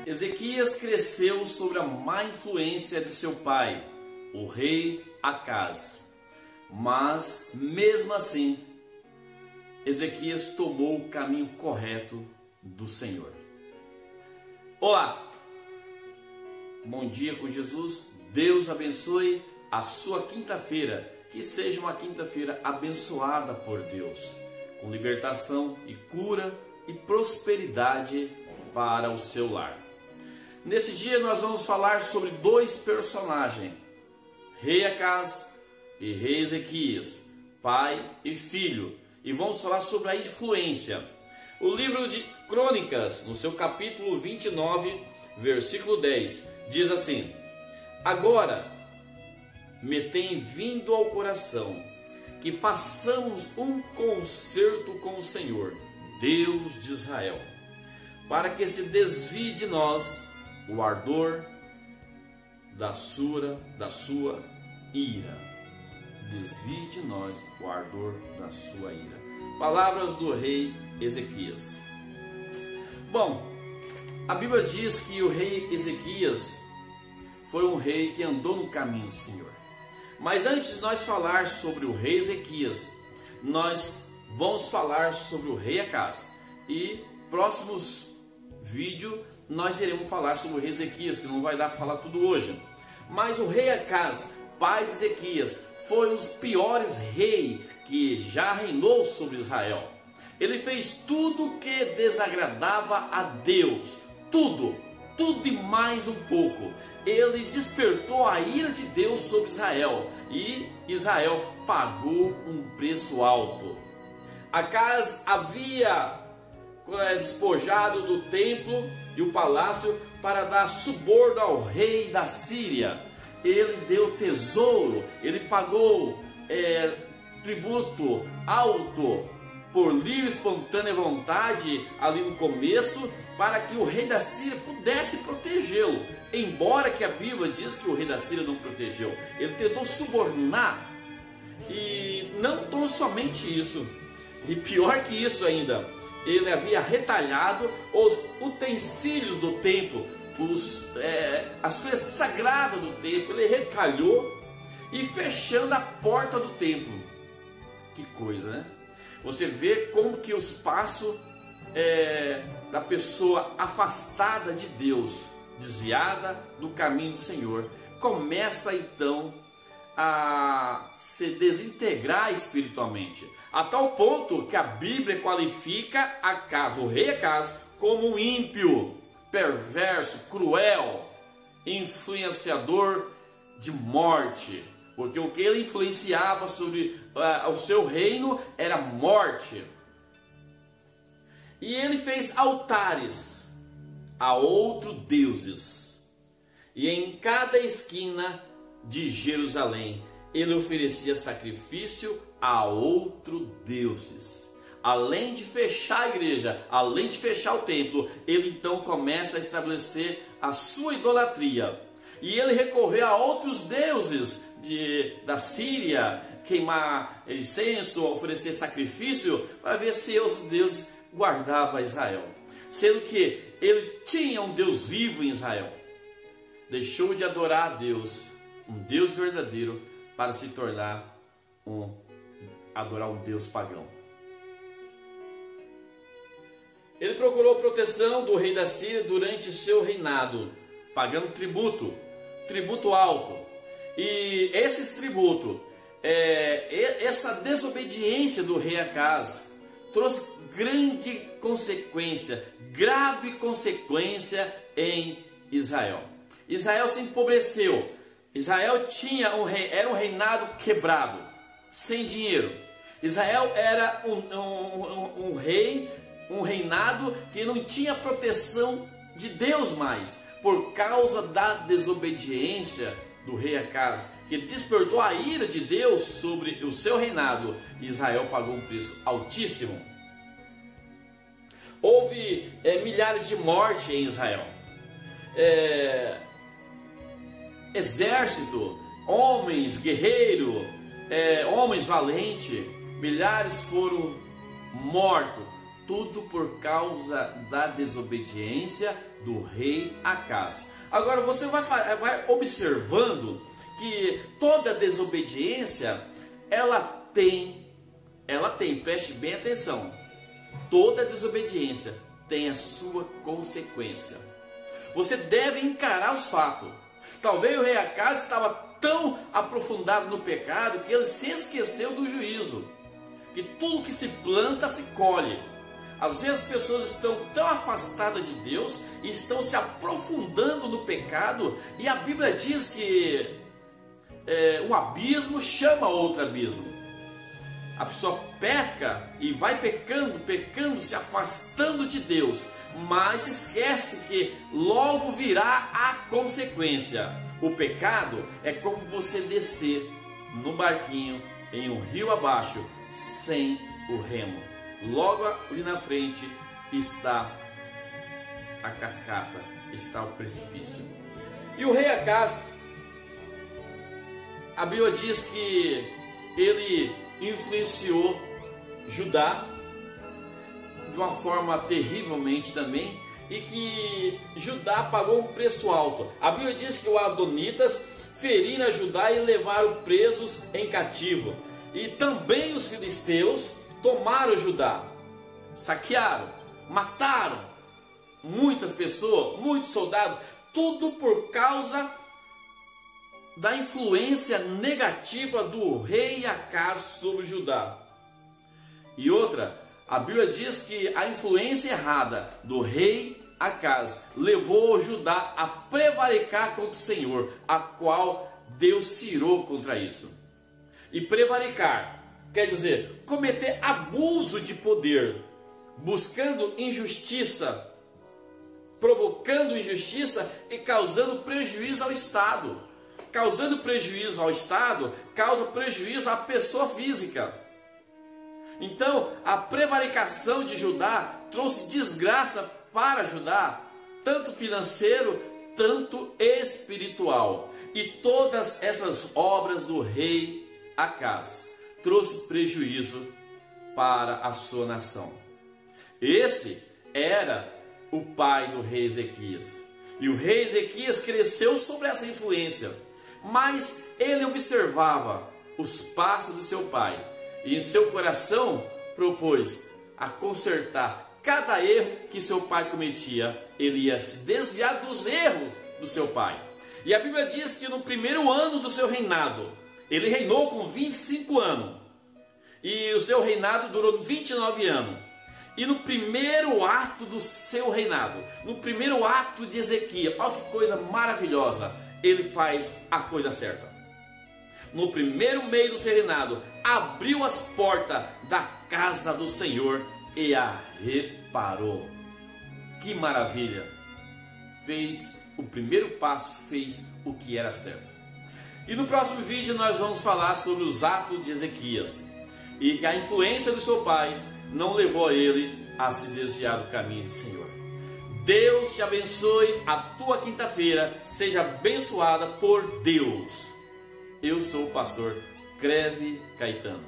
Ezequias cresceu sob a má influência de seu pai, o rei Acaz. Mas, mesmo assim, Ezequias tomou o caminho correto do Senhor. Olá! Bom dia com Jesus. Deus abençoe a sua quinta-feira. Que seja uma quinta-feira abençoada por Deus, com libertação e cura e prosperidade para o seu lar. Nesse dia nós vamos falar sobre dois personagens, rei Acaz e rei Ezequias, pai e filho, e vamos falar sobre a influência. O livro de Crônicas, no seu capítulo 29, versículo 10, diz assim: agora me tem vindo ao coração que façamos um concerto com o Senhor, Deus de Israel, para que se desvie de nós o ardor da sua ira. Desvie de nós o ardor da sua ira. Palavras do rei Ezequias. Bom, a Bíblia diz que o rei Ezequias foi um rei que andou no caminho do Senhor. Mas antes de nós falar sobre o rei Ezequias, nós vamos falar sobre o rei Acaz. E próximos vídeos nós iremos falar sobre o rei Ezequias, que não vai dar para falar tudo hoje. Mas o rei Acaz, pai de Ezequias, foi um dos piores reis que já reinou sobre Israel. Ele fez tudo que desagradava a Deus, tudo e mais um pouco. Ele despertou a ira de Deus sobre Israel, e Israel pagou um preço alto. Acaz havia despojado do templo e o palácio para dar suborno ao rei da Síria. Ele deu tesouro, ele pagou tributo alto por livre e espontânea vontade ali no começo, para que o rei da Síria pudesse protegê-lo. Embora que a Bíblia diz que o rei da Síria não protegeu, ele tentou subornar. E não tão somente isso, e pior que isso ainda, ele havia retalhado os utensílios do templo, as coisas sagradas do templo. Ele retalhou e fechando a porta do templo. Que coisa, né? Você vê como que os passos da pessoa afastada de Deus, desviada do caminho do Senhor, começa então a se desintegrar espiritualmente, a tal ponto que a Bíblia qualifica Acaz, o rei Acaz, como um ímpio, perverso, cruel, influenciador de morte, porque o que ele influenciava sobre o seu reino era morte. E ele fez altares a outros deuses, e em cada esquina de Jerusalém ele oferecia sacrifício a outros deuses. Além de fechar a igreja, além de fechar o templo, ele então começa a estabelecer a sua idolatria. E ele recorreu a outros deuses da Síria, queimar incenso, oferecer sacrifício, para ver se os deuses guardavam Israel. Sendo que ele tinha um Deus vivo em Israel. Deixou de adorar a Deus, um Deus verdadeiro, para se tornar adorar um Deus pagão. Ele procurou proteção do rei da Síria durante seu reinado, pagando tributo alto. E esse tributo, essa desobediência do rei Acaz, trouxe grave consequência em Israel. Israel se empobreceu. Israel era um reinado quebrado, sem dinheiro. Israel era um reinado que não tinha proteção de Deus mais, por causa da desobediência do rei Acaz, que despertou a ira de Deus sobre o seu reinado. Israel pagou um preço altíssimo. Houve milhares de mortes em Israel. Exército, homens, guerreiros, homens valentes, milhares foram mortos. tudo por causa da desobediência do rei Acás. Agora você vai observando que toda desobediência, ela tem, preste bem atenção, toda desobediência tem a sua consequência. Você deve encarar os fatos. Talvez o rei Acás estava tão aprofundado no pecado que ele se esqueceu do juízo, que tudo que se planta se colhe. Às vezes as pessoas estão tão afastadas de Deus e estão se aprofundando no pecado, e a Bíblia diz que um abismo chama outro abismo. A pessoa peca e vai pecando, se afastando de Deus, mas se esquece que logo virá a consequência. O pecado é como você descer no barquinho em um rio abaixo sem o remo. Logo ali na frente está a cascata, está o precipício. E o rei Acás, a Bíblia diz que ele influenciou Judá de uma forma terrivelmente também, e que Judá pagou um preço alto. A Bíblia diz que os adonitas feriram Judá e levaram presos em cativo. E também os filisteus tomaram Judá, saquearam, mataram muitas pessoas, muitos soldados, tudo por causa da influência negativa do rei Acás sobre Judá. E outra, a Bíblia diz que a influência errada do rei Acás levou Judá a prevaricar contra o Senhor, a qual Deus se irou contra isso. E prevaricar quer dizer cometer abuso de poder, buscando injustiça, provocando injustiça e causando prejuízo ao Estado. Causando prejuízo ao Estado, causa prejuízo à pessoa física. Então, a prevaricação de Judá trouxe desgraça para Judá, tanto financeiro, tanto espiritual. E todas essas obras do rei Acás trouxe prejuízo para a sua nação. Esse era o pai do rei Ezequias. E o rei Ezequias cresceu sobre essa influência, mas ele observava os passos do seu pai e em seu coração propôs a consertar cada erro que seu pai cometia. Ele ia se desviar dos erros do seu pai. E a Bíblia diz que no primeiro ano do seu reinado, ele reinou com 25 anos, e o seu reinado durou 29 anos. E no primeiro ato do seu reinado, no primeiro ato de Ezequias, olha que coisa maravilhosa, ele faz a coisa certa. No primeiro mês do seu reinado, abriu as portas da casa do Senhor e a reparou. Que maravilha! Fez o primeiro passo, fez o que era certo. E no próximo vídeo nós vamos falar sobre os atos de Ezequias, e que a influência do seu pai não levou ele a se desviar do caminho do Senhor. Deus te abençoe, a tua quinta-feira seja abençoada por Deus. Eu sou o pastor Creve Caetano.